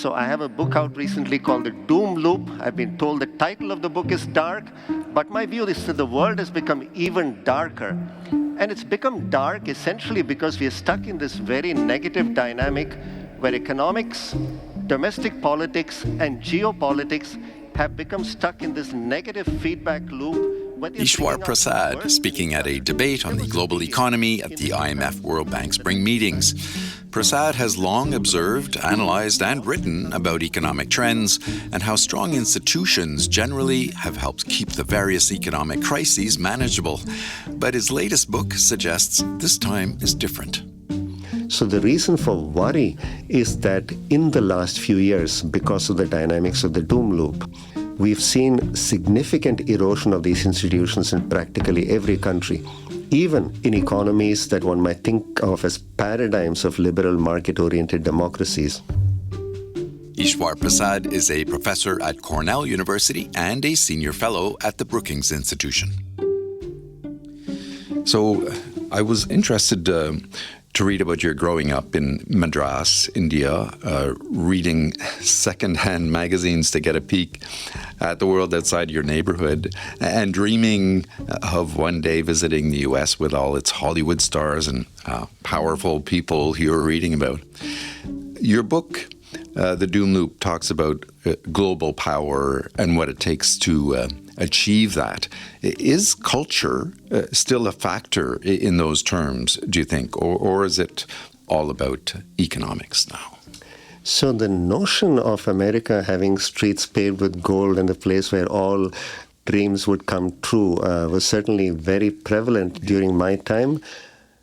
So I have a book out recently called The Doom Loop. I've been told the title of the book is dark, but my view is that the world has become even darker. And it's become dark essentially because we are stuck in this very negative dynamic where economics, domestic politics, and geopolitics have become stuck in this negative feedback loop. Eswar Prasad speaking at a debate on the global economy at the IMF World Bank spring meetings. Prasad has long observed, analyzed, and written about economic trends and how strong institutions generally have helped keep the various economic crises manageable. But his latest book suggests this time is different. So the reason for worry is that in the last few years, because of the dynamics of the doom loop, we've seen significant erosion of these institutions in practically every country, even in economies that one might think of as paradigms of liberal market-oriented democracies. Eswar Prasad is a professor at Cornell University and a senior fellow at the Brookings Institution. So I was interested to read about your growing up in Madras, India, reading second-hand magazines to get a peek at the world outside your neighborhood, and dreaming of one day visiting the U.S. with all its Hollywood stars and powerful people you were reading about. Your book, The Doom Loop, talks about global power and what it takes to achieve that. Is culture still a factor in those terms, do you think? Or is it all about economics now? So the notion of America having streets paved with gold and the place where all dreams would come true was certainly very prevalent during my time.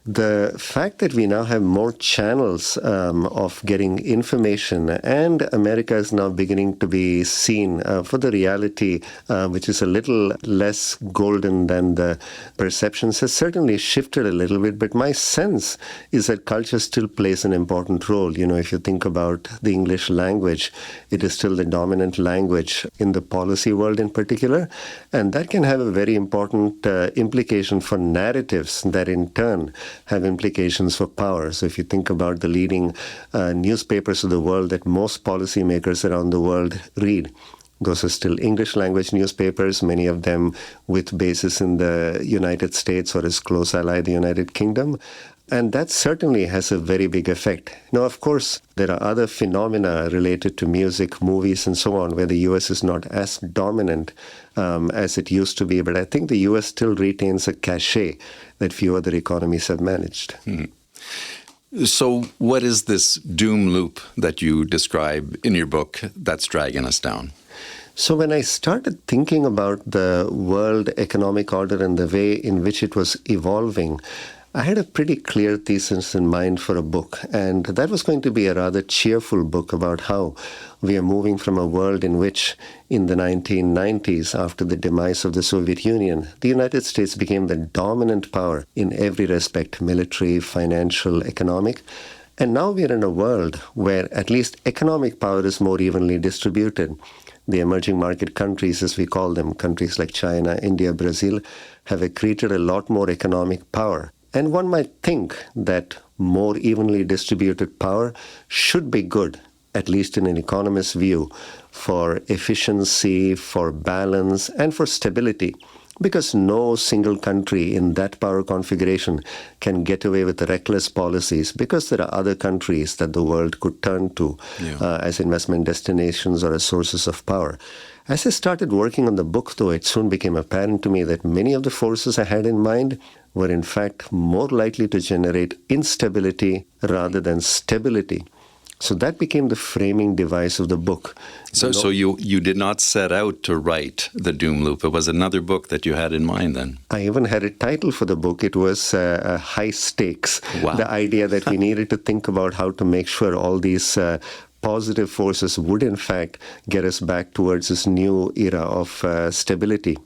The fact that we now have more channels of getting information, and America is now beginning to be seen for the reality, which is a little less golden than the perceptions, has certainly shifted a little bit. But my sense is that culture still plays an important role. You know, if you think about the English language, it is still the dominant language in the policy world in particular. And that can have a very important implication for narratives that in turn have implications for power. So if you think about the leading newspapers of the world that most policymakers around the world read, those are still English language newspapers, many of them with bases in the United States or as close ally the United Kingdom. And that certainly has a very big effect. Now, of course, there are other phenomena related to music, movies, and so on, where the U.S. is not as dominant as it used to be. But I think the U.S. still retains a cachet that few other economies have managed. Mm-hmm. So what is this doom loop that you describe in your book that's dragging us down? So when I started thinking about the world economic order and the way in which it was evolving, I had a pretty clear thesis in mind for a book, and that was going to be a rather cheerful book about how we are moving from a world in which, in the 1990s, after the demise of the Soviet Union, the United States became the dominant power in every respect, military, financial, economic. And now we are in a world where at least economic power is more evenly distributed. The emerging market countries, as we call them, countries like China, India, Brazil, have accreted a lot more economic power. And one might think that more evenly distributed power should be good, at least in an economist's view, for efficiency, for balance, and for stability, because no single country in that power configuration can get away with reckless policies, because there are other countries that the world could turn to as investment destinations or as sources of power. As I started working on the book, though, it soon became apparent to me that many of the forces I had in mind were in fact more likely to generate instability rather than stability. So that became the framing device of the book. So you did not set out to write The Doom Loop. It was another book that you had in mind then. I even had a title for the book. It was High Stakes. Wow. The idea that we needed to think about how to make sure all these positive forces would in fact get us back towards this new era of stability.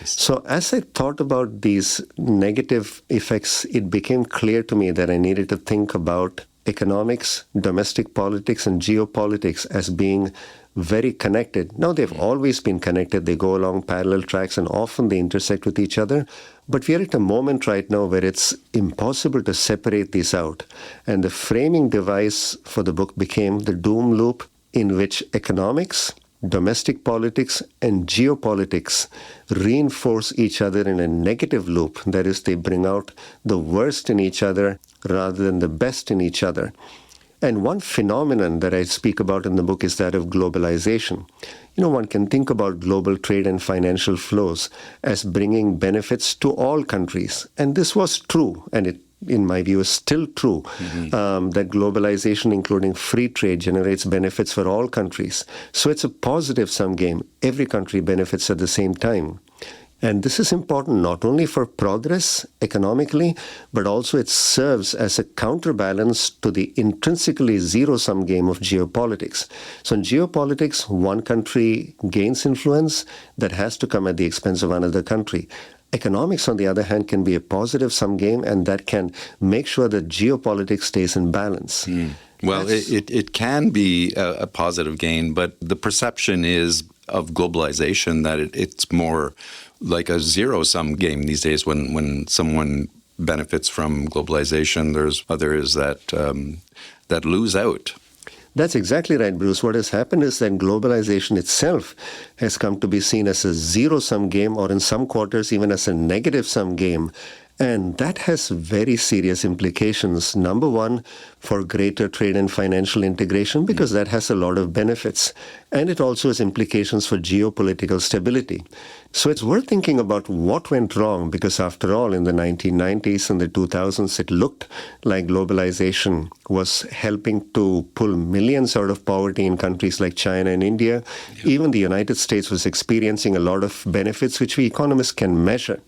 So as I thought about these negative effects, it became clear to me that I needed to think about economics, domestic politics, and geopolitics as being very connected. Now, they've always been connected. They go along parallel tracks and often they intersect with each other. But we are at a moment right now where it's impossible to separate these out. And the framing device for the book became the doom loop in which economics, domestic politics, and geopolitics reinforce each other in a negative loop. That is, they bring out the worst in each other rather than the best in each other. And one phenomenon that I speak about in the book is that of globalization. One can think about global trade and financial flows as bringing benefits to all countries. And this was true, and it, in my view, is still true, that globalization, including free trade, generates benefits for all countries. So it's a positive sum game. Every country benefits at the same time. And this is important not only for progress economically, but also it serves as a counterbalance to the intrinsically zero-sum game of geopolitics. So in geopolitics, one country gains influence that has to come at the expense of another country. Economics, on the other hand, can be a positive sum game, and that can make sure that geopolitics stays in balance. Well, it can be a positive gain, but the perception is of globalization that it's more like a zero-sum game these days. When someone benefits from globalization, there's others that lose out. That's exactly right, Bruce. What has happened is that globalization itself has come to be seen as a zero-sum game, or in some quarters even as a negative-sum game. And that has very serious implications. Number one, for greater trade and financial integration, because that has a lot of benefits. And it also has implications for geopolitical stability. So it's worth thinking about what went wrong, because after all, in the 1990s and the 2000s, it looked like globalization was helping to pull millions out of poverty in countries like China and India. Even the United States was experiencing a lot of benefits, which we economists can measure.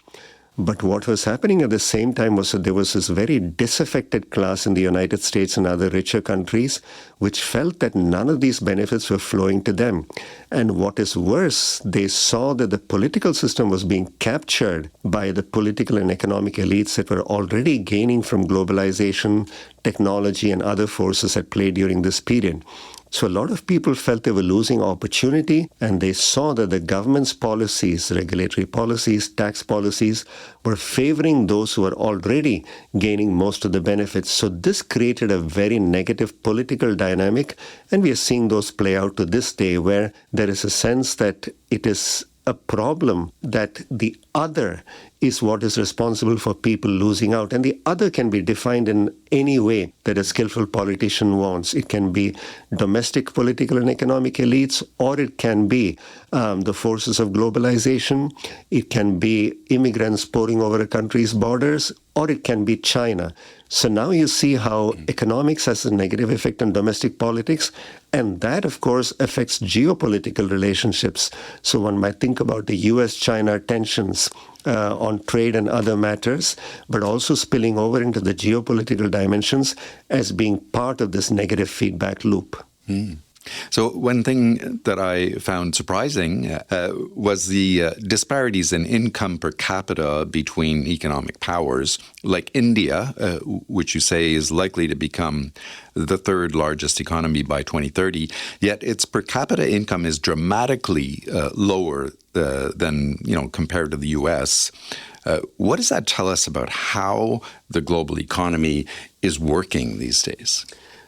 But what was happening at the same time was that there was this very disaffected class in the United States and other richer countries which felt that none of these benefits were flowing to them. And what is worse, they saw that the political system was being captured by the political and economic elites that were already gaining from globalization, technology, and other forces at play during this period. So a lot of people felt they were losing opportunity, and they saw that the government's policies, regulatory policies, tax policies, were favoring those who were already gaining most of the benefits. So this created a very negative political dynamic, and we are seeing those play out to this day, where there is a sense that it is a problem that the other is what is responsible for people losing out. And the other can be defined in any way that a skillful politician wants. It can be domestic political and economic elites, or it can be the forces of globalization. It can be immigrants pouring over a country's borders, or it can be China. So now you see how economics has a negative effect on domestic politics, and that, of course, affects geopolitical relationships. So one might think about the US-China tensions on trade and other matters, but also spilling over into the geopolitical dimensions as being part of this negative feedback loop. So one thing that I found surprising was the disparities in income per capita between economic powers, like India, which you say is likely to become the third largest economy by 2030, yet its per capita income is dramatically lower than, compared to the U.S. What does that tell us about how the global economy is working these days?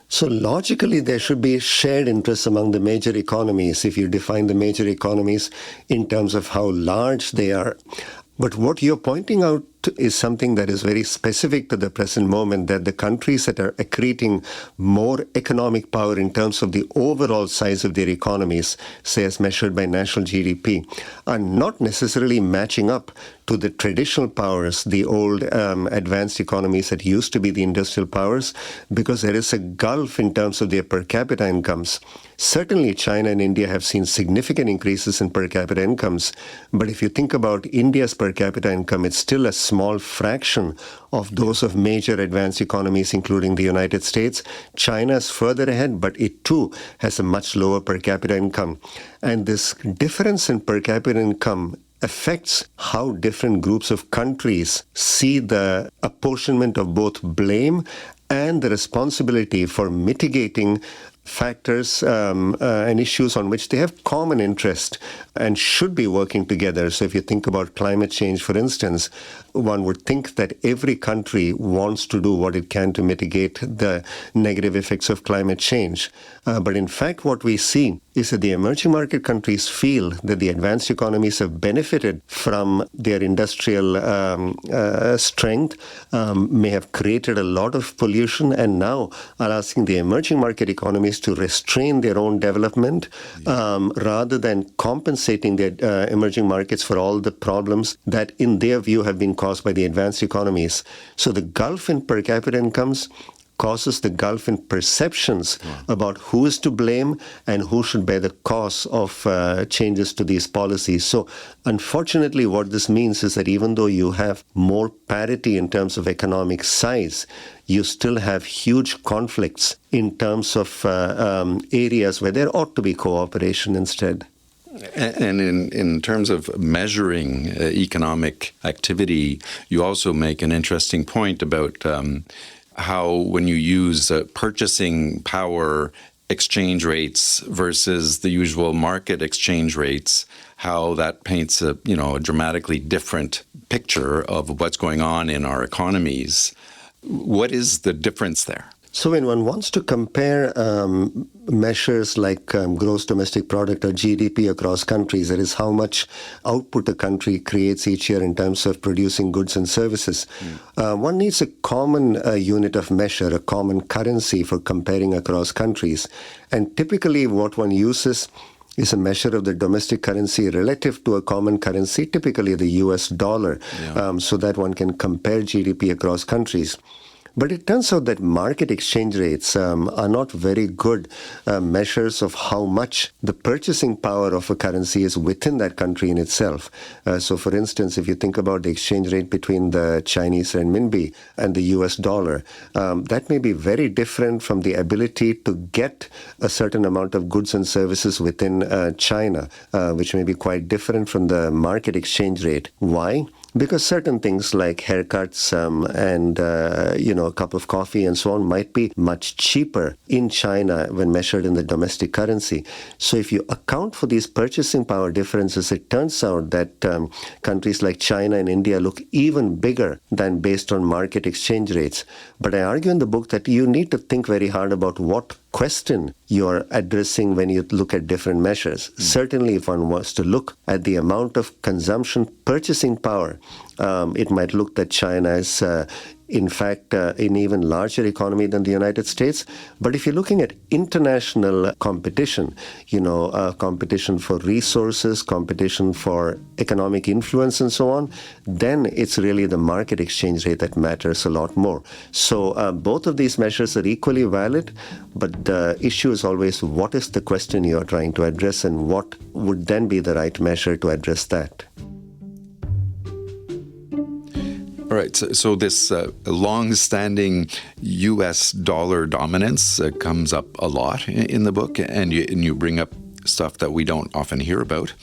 So logically, there should be shared interests among the major economies if you define the major economies in terms of how large they are. But what you're pointing out is something that is very specific to the present moment, that the countries that are accreting more economic power in terms of the overall size of their economies, say as measured by national GDP, are not necessarily matching up to the traditional powers, the old advanced economies that used to be the industrial powers, because there is a gulf in terms of their per capita incomes. Certainly, China and India have seen significant increases in per capita incomes, but if you think about India's per capita income, it's still a small fraction of those of major advanced economies, including the United States. China is further ahead, but it too has a much lower per capita income. And this difference in per capita income affects how different groups of countries see the apportionment of both blame and the responsibility for mitigating factors and issues on which they have common interest and should be working together. So if you think about climate change, for instance, one would think that every country wants to do what it can to mitigate the negative effects of climate change. But in fact, what we see is that the emerging market countries feel that the advanced economies have benefited from their industrial strength, may have created a lot of pollution, and now are asking the emerging market economies to restrain their own development rather than compensating the emerging markets for all the problems that, in their view, have been caused by the advanced economies. So the gulf in per capita incomes causes the gulf in perceptions about who is to blame and who should bear the cost of changes to these policies. So unfortunately, what this means is that even though you have more parity in terms of economic size, you still have huge conflicts in terms of areas where there ought to be cooperation instead. And in terms of measuring economic activity, you also make an interesting point about how when you use purchasing power exchange rates versus the usual market exchange rates, how that paints a dramatically different picture of what's going on in our economies. What is the difference there? So when one wants to compare measures like gross domestic product or GDP across countries, that is how much output a country creates each year in terms of producing goods and services, one needs a common unit of measure, a common currency for comparing across countries. And typically what one uses is a measure of the domestic currency relative to a common currency, typically the US dollar, so that one can compare GDP across countries. But it turns out that market exchange rates are not very good measures of how much the purchasing power of a currency is within that country in itself. So, for instance, if you think about the exchange rate between the Chinese renminbi and the US dollar, that may be very different from the ability to get a certain amount of goods and services within China, which may be quite different from the market exchange rate. Why? Because certain things like haircuts and, a cup of coffee and so on might be much cheaper in China when measured in the domestic currency. So if you account for these purchasing power differences, it turns out that countries like China and India look even bigger than based on market exchange rates. But I argue in the book that you need to think very hard about what question you're addressing when you look at different measures. Certainly, if one was to look at the amount of consumption purchasing power, it might look that China is in fact, an even larger economy than the United States. But if you're looking at international competition, competition for resources, competition for economic influence and so on, then it's really the market exchange rate that matters a lot more. So both of these measures are equally valid, but the issue is always what is the question you're trying to address and what would then be the right measure to address that. All right, so this long-standing U.S. dollar dominance comes up a lot in the book, and you bring up stuff that we don't often hear about,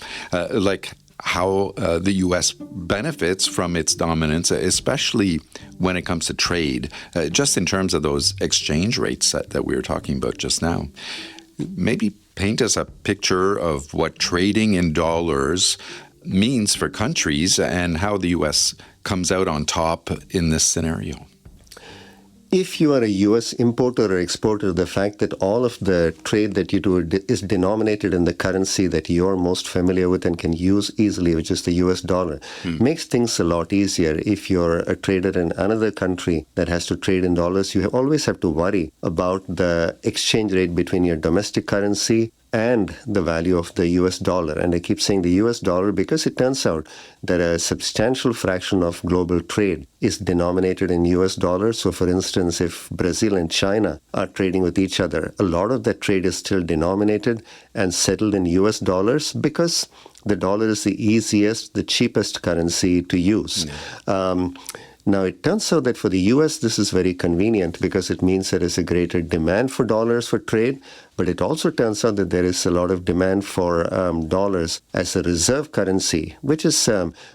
like how the U.S. benefits from its dominance, especially when it comes to trade, just in terms of those exchange rates that we were talking about just now. Maybe paint us a picture of what trading in dollars means for countries and how the U.S. comes out on top in this scenario. If you are a U.S. importer or exporter, the fact that all of the trade that you do is denominated in the currency that you're most familiar with and can use easily, which is the U.S. dollar, makes things a lot easier. If you're a trader in another country that has to trade in dollars, you always have to worry about the exchange rate between your domestic currency and the value of the U.S. dollar. And I keep saying the U.S. dollar because it turns out that a substantial fraction of global trade is denominated in U.S. dollars. So, for instance, if Brazil and China are trading with each other, a lot of that trade is still denominated and settled in U.S. dollars because the dollar is the easiest, the cheapest currency to use. Now, it turns out that for the U.S., this is very convenient because it means there is a greater demand for dollars for trade, But it also turns out that there is a lot of demand for dollars as a reserve currency, which is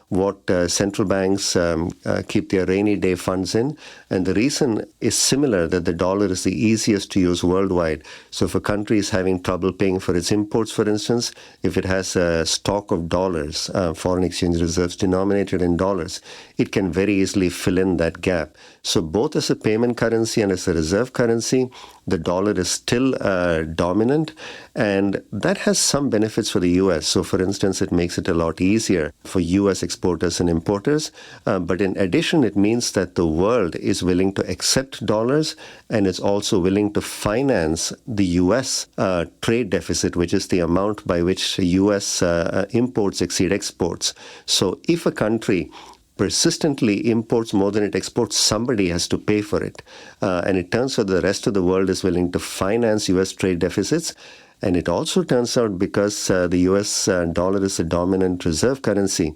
what central banks keep their rainy day funds in. And the reason is similar, that the dollar is the easiest to use worldwide. So if a country is having trouble paying for its imports, for instance, if it has a stock of dollars, foreign exchange reserves denominated in dollars, it can very easily fill in that gap. So both as a payment currency and as a reserve currency, the dollar is still dominant, and that has some benefits for the U.S. So, for instance, it makes it a lot easier for U.S. exporters and importers. But in addition, it means that the world is willing to accept dollars, and it's also willing to finance the U.S. Trade deficit, which is the amount by which U.S. Imports exceed exports. So if a country persistently imports more than it exports, somebody has to pay for it. And it turns out the rest of the world is willing to finance U.S. trade deficits. And it also turns out, because the U.S. dollar is a dominant reserve currency,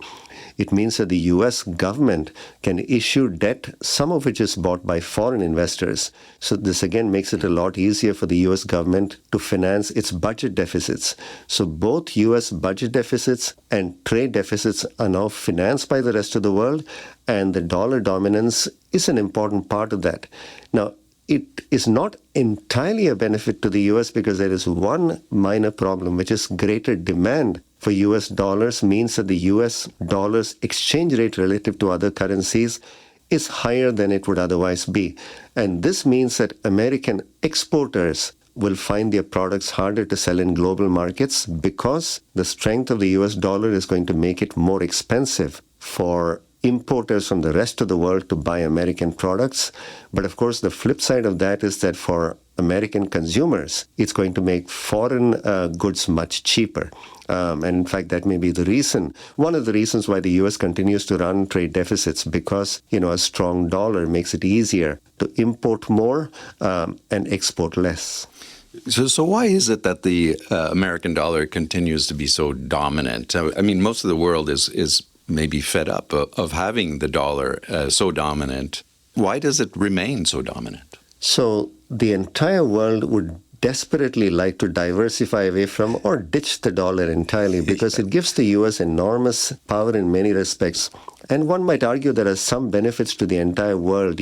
it means that the U.S. government can issue debt, some of which is bought by foreign investors. So this again makes it a lot easier for the U.S. government to finance its budget deficits. So both U.S. budget deficits and trade deficits are now financed by the rest of the world, and the dollar dominance is an important part of that. Now, it is not entirely a benefit to the U.S. because there is one minor problem, which is greater demand for U.S. dollars means that the U.S. dollar's exchange rate relative to other currencies is higher than it would otherwise be. And this means that American exporters will find their products harder to sell in global markets because the strength of the U.S. dollar is going to make it more expensive for importers from the rest of the world to buy American products. But of course, the flip side of that is that for American consumers, it's going to make foreign goods much cheaper. And in fact, that may be the reason, one of the reasons why the U.S. continues to run trade deficits, because, a strong dollar makes it easier to import more and export less. So why is it that the American dollar continues to be so dominant? I mean, most of the world is maybe fed up of having the dollar so dominant. Why does it remain so dominant? So the entire world would desperately like to diversify away from or ditch the dollar entirely, because it gives the U.S. enormous power in many respects. And one might argue there are some benefits to the entire world,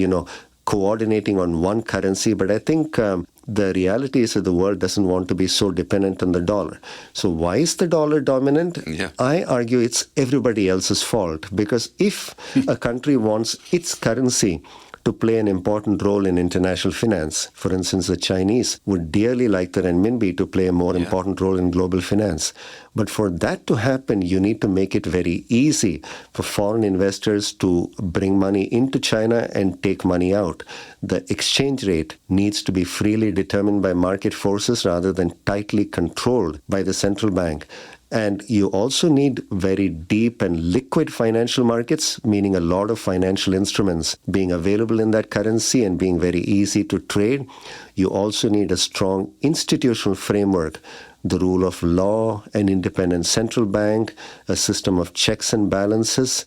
coordinating on one currency. But I think the reality is that the world doesn't want to be so dependent on the dollar. So why is the dollar dominant? Yeah. I argue it's everybody else's fault, because if a country wants its currency to play an important role in international finance, for instance, the Chinese would dearly like the renminbi to play a more important role in global finance. But for that to happen, you need to make it very easy for foreign investors to bring money into China and take money out. The exchange rate needs to be freely determined by market forces rather than tightly controlled by the central bank. And you also need very deep and liquid financial markets, meaning a lot of financial instruments being available in that currency and being very easy to trade. You also need a strong institutional framework, the rule of law, an independent central bank, a system of checks and balances,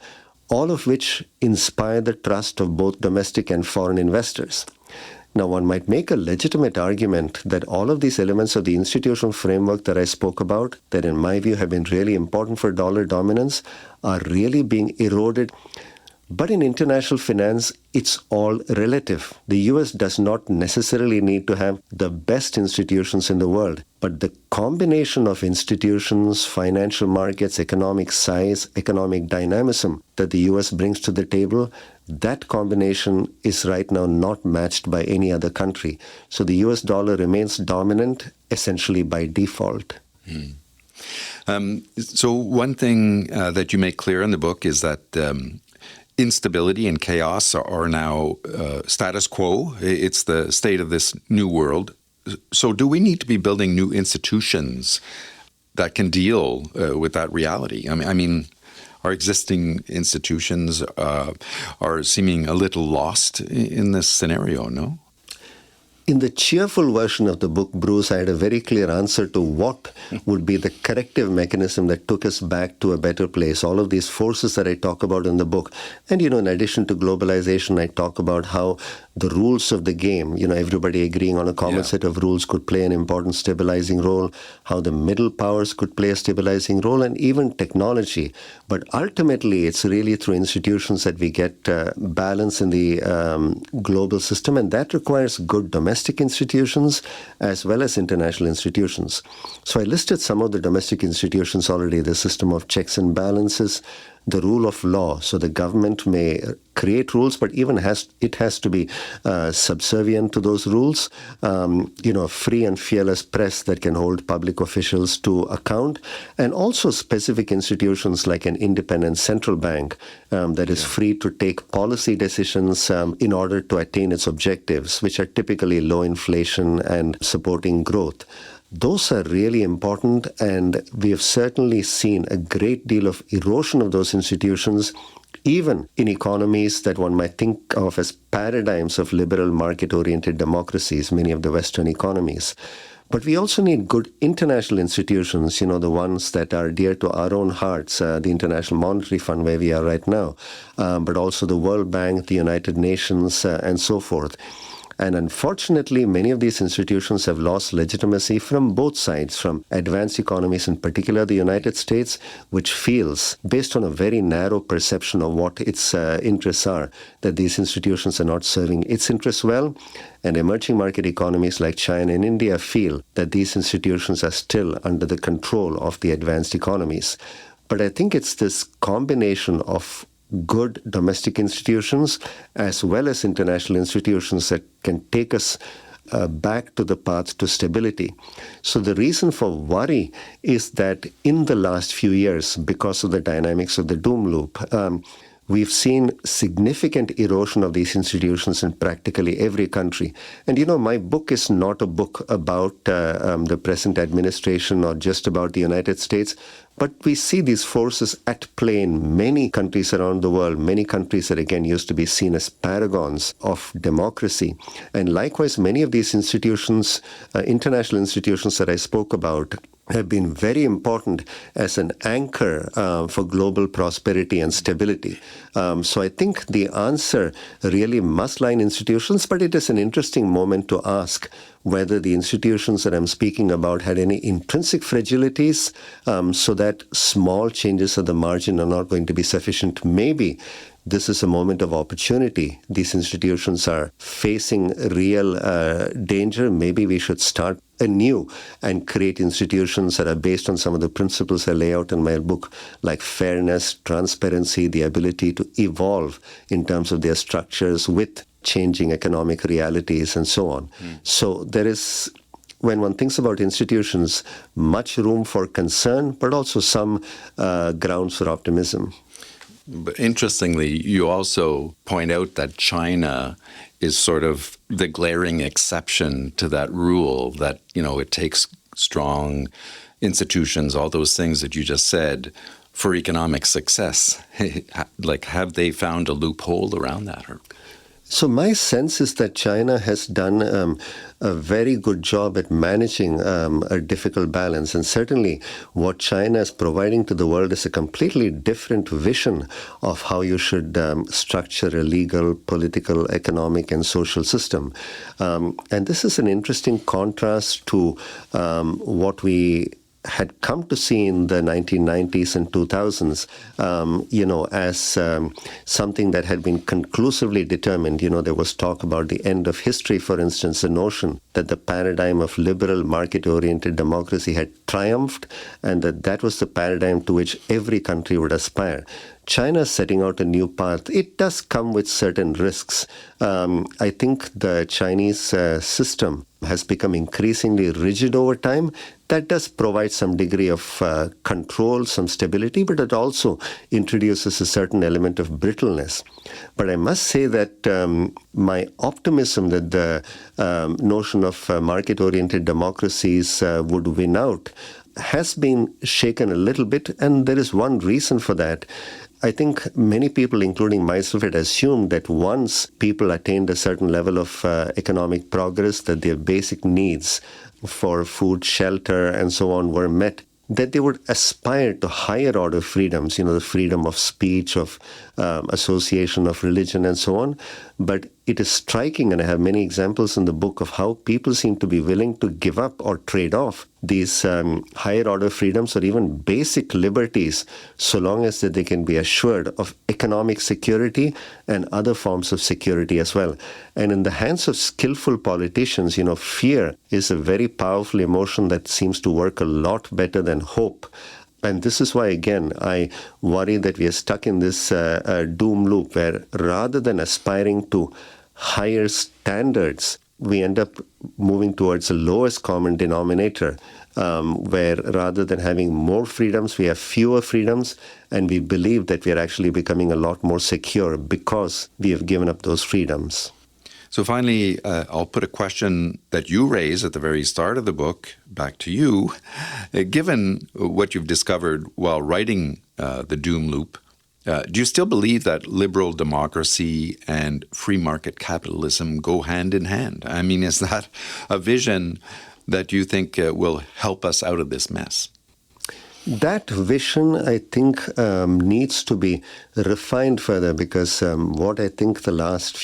all of which inspire the trust of both domestic and foreign investors. Now, one might make a legitimate argument that all of these elements of the institutional framework that I spoke about, that in my view have been really important for dollar dominance, are really being eroded. But in international finance, it's all relative. The U.S. does not necessarily need to have the best institutions in the world, but the combination of institutions, financial markets, economic size, economic dynamism that the U.S. brings to the table, that combination is right now not matched by any other country. So the U.S. dollar remains dominant essentially by default. So one thing that you make clear in the book is that instability and chaos are now status quo. It's the state of this new world. So do we need to be building new institutions that can deal with that reality? I mean, our existing institutions are seeming a little lost in this scenario, no? In the cheerful version of the book, Bruce, I had a very clear answer to what would be the corrective mechanism that took us back to a better place. All of these forces that I talk about in the book. And, in addition to globalization, I talk about how the rules of the game, everybody agreeing on a common set of rules could play an important stabilizing role, how the middle powers could play a stabilizing role, and even technology. But ultimately, it's really through institutions that we get balance in the global system, and that requires good domestic institutions as well as international institutions. So I listed some of the domestic institutions already: the system of checks and balances, the rule of law. So the government may create rules, but even it has to be subservient to those rules. A free and fearless press that can hold public officials to account, and also specific institutions like an independent central bank that is free to take policy decisions in order to attain its objectives, which are typically low inflation and supporting growth. Those are really important, and we have certainly seen a great deal of erosion of those institutions, even in economies that one might think of as paradigms of liberal market-oriented democracies, many of the Western economies. But we also need good international institutions, the ones that are dear to our own hearts, the International Monetary Fund, where we are right now, but also the World Bank, the United Nations, and so forth. And unfortunately, many of these institutions have lost legitimacy from both sides, from advanced economies, in particular the United States, which feels, based on a very narrow perception of what its interests are, that these institutions are not serving its interests well. And emerging market economies like China and India feel that these institutions are still under the control of the advanced economies. But I think it's this combination of good domestic institutions as well as international institutions that can take us back to the path to stability. So the reason for worry is that in the last few years, because of the dynamics of the doom loop, we've seen significant erosion of these institutions in practically every country. And my book is not a book about the present administration or just about the United States, but we see these forces at play in many countries around the world, many countries that again used to be seen as paragons of democracy. And likewise, many of these institutions, international institutions that I spoke about, have been very important as an anchor for global prosperity and stability. So I think the answer really must lie in institutions, but it is an interesting moment to ask whether the institutions that I'm speaking about had any intrinsic fragilities, so that small changes at the margin are not going to be sufficient. Maybe this is a moment of opportunity. These institutions are facing real danger. Maybe we should start anew and create institutions that are based on some of the principles I lay out in my book, like fairness, transparency, the ability to evolve in terms of their structures with changing economic realities and so on. So there is, when one thinks about institutions, much room for concern, but also some grounds for optimism. But interestingly, you also point out that China is sort of the glaring exception to that rule that, it takes strong institutions, all those things that you just said, for economic success. Like, have they found a loophole around that? So my sense is that China has done a very good job at managing a difficult balance. And certainly what China is providing to the world is a completely different vision of how you should structure a legal, political, economic, and social system. And this is an interesting contrast to what we had come to see in the 1990s and 2000s, as something that had been conclusively determined. There was talk about the end of history, for instance, the notion that the paradigm of liberal market-oriented democracy had triumphed, and that was the paradigm to which every country would aspire. China setting out a new path. It does come with certain risks. I think the Chinese system has become increasingly rigid over time. That does provide some degree of control, some stability, but it also introduces a certain element of brittleness. But I must say that my optimism that the notion of market-oriented democracies would win out has been shaken a little bit, and there is one reason for that. I think many people, including myself, had assumed that once people attained a certain level of economic progress, that their basic needs for food, shelter, and so on were met, that they would aspire to higher order freedoms, the freedom of speech, of association, of religion, and so on. But it is striking, and I have many examples in the book of how people seem to be willing to give up or trade off these higher order freedoms or even basic liberties, so long as that they can be assured of economic security and other forms of security as well. And in the hands of skillful politicians, fear is a very powerful emotion that seems to work a lot better than hope. And this is why, again, I worry that we are stuck in this doom loop where rather than aspiring to higher standards, we end up moving towards the lowest common denominator, where rather than having more freedoms, we have fewer freedoms, and we believe that we are actually becoming a lot more secure because we have given up those freedoms. So finally, I'll put a question that you raise at the very start of the book back to you. Given what you've discovered while writing The Doom Loop, do you still believe that liberal democracy and free market capitalism go hand in hand? I mean, is that a vision that you think will help us out of this mess? That vision, I think, needs to be refined further because what I think the last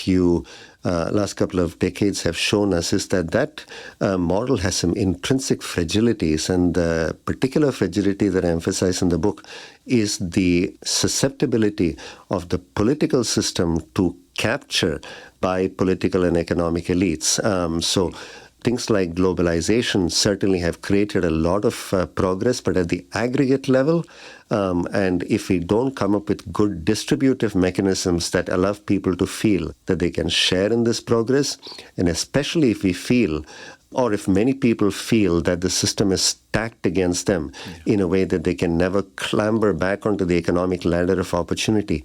couple of decades have shown us is that model has some intrinsic fragilities, and the particular fragility that I emphasize in the book is the susceptibility of the political system to capture by political and economic elites. So things like globalization certainly have created a lot of progress, but at the aggregate level, and if we don't come up with good distributive mechanisms that allow people to feel that they can share in this progress, and especially if we feel, or if many people feel that the system is stacked against them in a way that they can never clamber back onto the economic ladder of opportunity,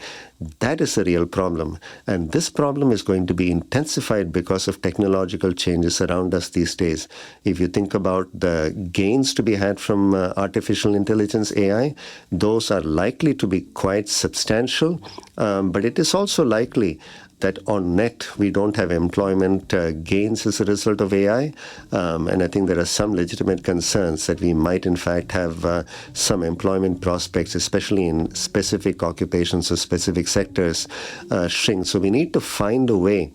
that is a real problem. And this problem is going to be intensified because of technological changes around us these days. If you think about the gains to be had from artificial intelligence, AI, those are likely to be quite substantial, but it is also likely that on net, we don't have employment gains as a result of AI. And I think there are some legitimate concerns that we might, in fact, have some employment prospects, especially in specific occupations or specific sectors, shrink. So we need to find a way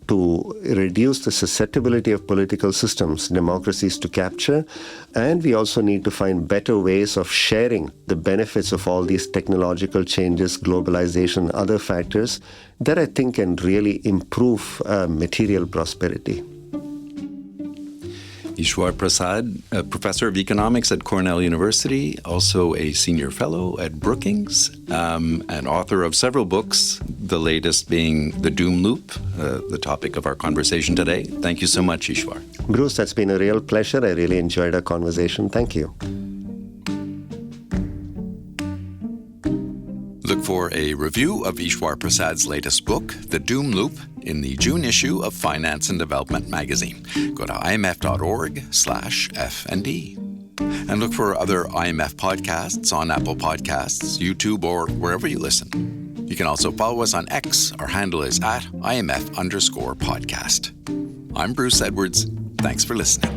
to reduce the susceptibility of political systems, democracies to capture. And we also need to find better ways of sharing the benefits of all these technological changes, globalization, other factors that I think can really improve material prosperity. Eswar Prasad, a professor of economics at Cornell University, also a senior fellow at Brookings, and author of several books, the latest being The Doom Loop, the topic of our conversation today. Thank you so much, Eswar. Bruce, that's been a real pleasure. I really enjoyed our conversation. Thank you. Look for a review of Eswar Prasad's latest book, The Doom Loop, in the June issue of Finance and Development magazine. Go to imf.org/F&D. And look for other IMF podcasts on Apple Podcasts, YouTube, or wherever you listen. You can also follow us on X. Our handle is @IMF_podcast. I'm Bruce Edwards. Thanks for listening.